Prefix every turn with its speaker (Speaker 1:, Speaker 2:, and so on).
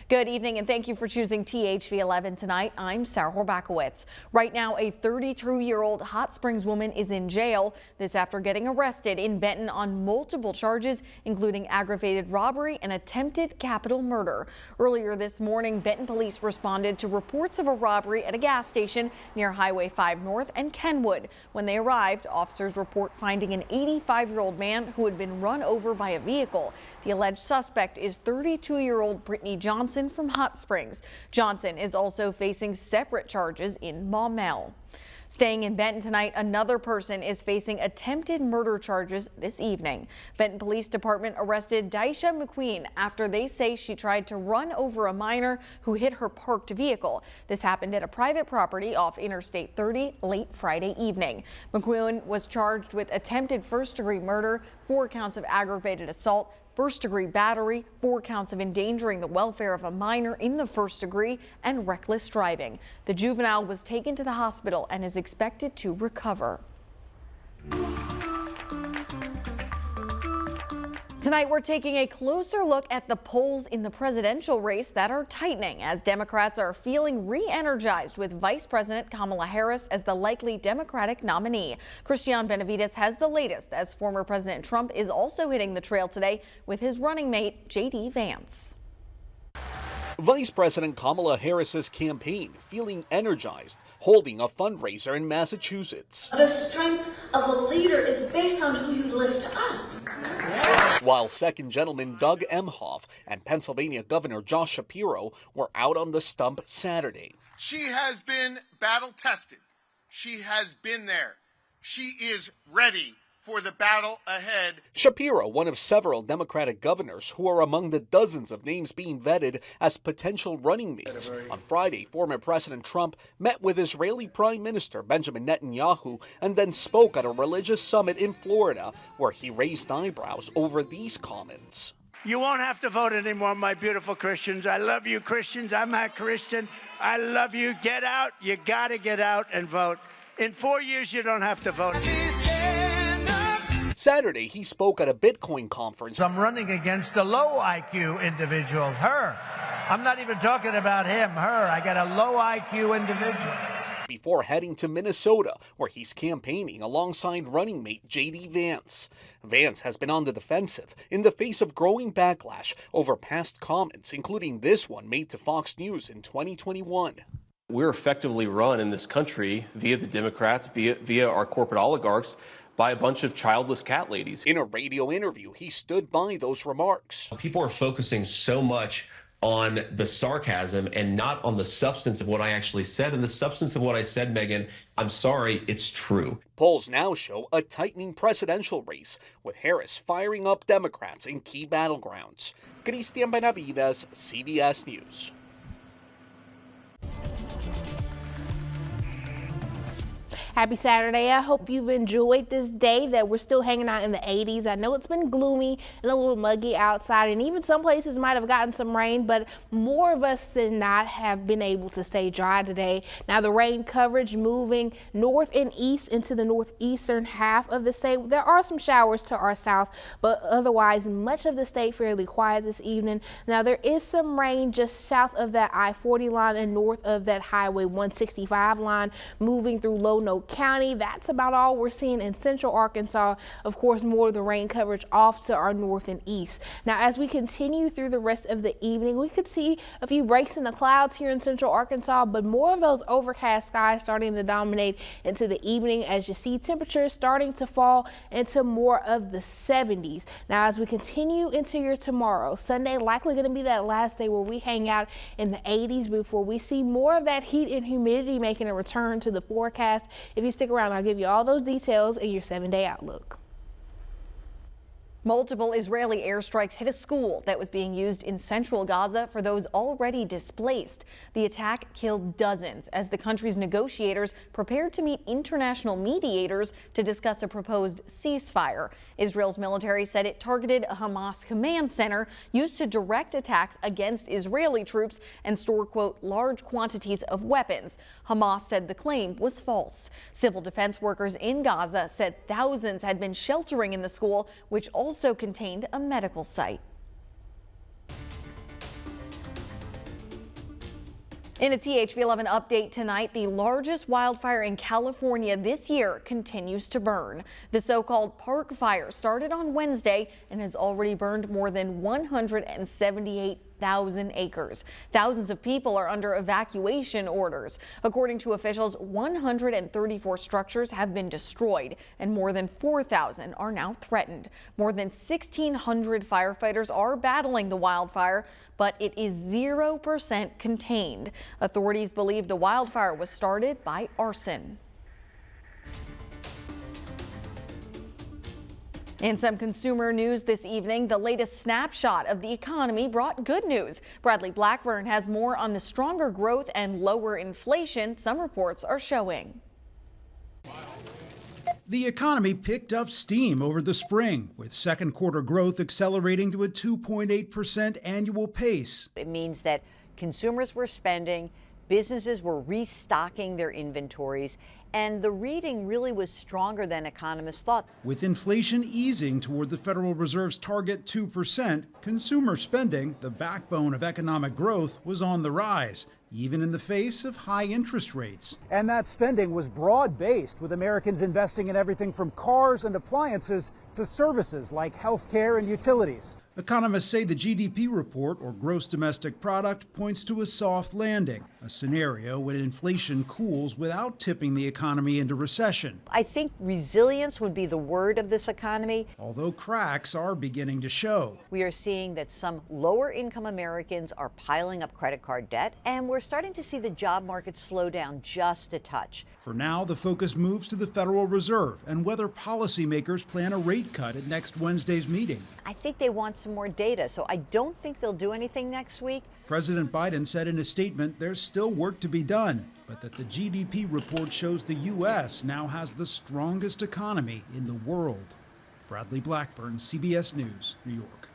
Speaker 1: Good evening and thank you for choosing THV 11 tonight. I'm Sarah Horbacewicz. Right now, a 32-year-old Hot Springs woman is in jail. This after getting arrested in Benton on multiple charges, including aggravated robbery and attempted capital murder. Earlier this morning, Benton police responded to reports of a robbery at a gas station near Highway 5 North and Kenwood. When they arrived, officers report finding an 85-year-old man who had been run over by a vehicle. The alleged suspect is 32-year-old Brittany Johnson from Hot Springs. Johnson is also facing separate charges in Maumelle. Staying in Benton tonight, another person is facing attempted murder charges this evening. Benton Police Department arrested Daisha McQueen after they say she tried to run over a minor who hit her parked vehicle. This happened at a private property off Interstate 30 late Friday evening. McQueen was charged with attempted first-degree murder, 4 counts of aggravated assault, first-degree battery, 4 counts of endangering the welfare of a minor in the first degree, and reckless driving. The juvenile was taken to the hospital and is expected to recover. Tonight, we're taking a closer look at the polls in the presidential race that are tightening as Democrats are feeling re-energized with Vice President Kamala Harris as the likely Democratic nominee. Christian Benavides has the latest as former President Trump is also hitting the trail today with his running mate, J.D. Vance.
Speaker 2: Vice President Kamala Harris's campaign feeling energized, holding a fundraiser in Massachusetts.
Speaker 3: The strength of a leader is based on who you lift up.
Speaker 2: While Second Gentleman Doug Emhoff and Pennsylvania Governor Josh Shapiro were out on the stump Saturday.
Speaker 4: She has been battle tested. She has been there. She is ready for the battle ahead.
Speaker 2: Shapiro, one of several Democratic governors who are among the dozens of names being vetted as potential running mates. On Friday, former President Trump met with Israeli Prime Minister Benjamin Netanyahu and then spoke at a religious summit in Florida where he raised eyebrows over these comments.
Speaker 5: You won't have to vote anymore, my beautiful Christians. I love you, Christians. I'm a Christian. I love you. Get out. You got to get out and vote. In 4 years, you don't have to vote.
Speaker 2: Saturday, he spoke at a Bitcoin conference.
Speaker 5: I'm running against a low IQ individual, her. I'm not even talking about him, her. I got a low IQ individual.
Speaker 2: Before heading to Minnesota, where he's campaigning alongside running mate J.D. Vance. Vance has been on the defensive in the face of growing backlash over past comments, including this one made to Fox News in 2021.
Speaker 6: We're effectively run in this country via the Democrats, via our corporate oligarchs, by a bunch of childless cat ladies.
Speaker 2: In a radio interview, he stood by those remarks.
Speaker 7: People are focusing so much on the sarcasm and not on the substance of what I actually said. And the substance of what I said, Megan, I'm sorry, it's true.
Speaker 2: Polls now show a tightening presidential race, with Harris firing up Democrats in key battlegrounds. Christian Benavides, CBS News.
Speaker 8: Happy Saturday. I hope you've enjoyed this day that we're still hanging out in the 80s. I know it's been gloomy and a little muggy outside, and even some places might have gotten some rain, but more of us than not have been able to stay dry today. Now the rain coverage moving north and east into the northeastern half of the state. There are some showers to our south, but otherwise much of the state fairly quiet this evening. Now there is some rain just south of that I-40 line and north of that Highway 165 line moving through Lonoke County. That's about all we're seeing in central Arkansas. Of course, more of the rain coverage off to our north and east. Now, as we continue through the rest of the evening, we could see a few breaks in the clouds here in central Arkansas, but more of those overcast skies starting to dominate into the evening as you see temperatures starting to fall into more of the 70s. Now, as we continue into your tomorrow, Sunday likely going to be that last day where we hang out in the 80s before we see more of that heat and humidity making a return to the forecast. If you stick around, I'll give you all those details in your 7-day outlook.
Speaker 1: Multiple Israeli airstrikes hit a school that was being used in central Gaza for those already displaced. The attack killed dozens as the country's negotiators prepared to meet international mediators to discuss a proposed ceasefire. Israel's military said it targeted a Hamas command center used to direct attacks against Israeli troops and store, quote, large quantities of weapons. Hamas said the claim was false. Civil defense workers in Gaza said thousands had been sheltering in the school, which also contained a medical site. In a THV11 update tonight, the largest wildfire in California this year continues to burn. The so-called park fire started on Wednesday and has already burned more than 178,000 acres. Thousands of people are under evacuation orders. According to officials, 134 structures have been destroyed and more than 4,000 are now threatened. More than 1,600 firefighters are battling the wildfire, but it is 0% contained. Authorities believe the wildfire was started by arson. In some consumer news this evening, the latest snapshot of the economy brought good news. Bradley Blackburn has more on the stronger growth and lower inflation some reports are showing.
Speaker 9: The economy picked up steam over the spring, with second quarter growth accelerating to a 2.8% annual pace.
Speaker 10: It means that consumers were spending, businesses were restocking their inventories, and the reading really was stronger than economists thought.
Speaker 9: With inflation easing toward the Federal Reserve's target 2%, consumer spending, the backbone of economic growth, was on the rise, even in the face of high interest rates.
Speaker 11: And that spending was broad-based, with Americans investing in everything from cars and appliances to services like health care and utilities.
Speaker 9: Economists say the GDP report, or gross domestic product, points to a soft landing, a scenario when inflation cools without tipping the economy into recession.
Speaker 10: I think resilience would be the word of this economy.
Speaker 9: Although cracks are beginning to show.
Speaker 10: We are seeing that some lower income Americans are piling up credit card debt, and we're starting to see the job market slow down just a touch.
Speaker 9: For now, the focus moves to the Federal Reserve and whether policymakers plan a rate cut at next Wednesday's meeting.
Speaker 10: I think they want some more data, so I don't think they'll do anything next week.
Speaker 9: President Biden said in a statement there's still work to be done, but that the GDP report shows the U.S. now has the strongest economy in the world. Bradley Blackburn, CBS News, New York.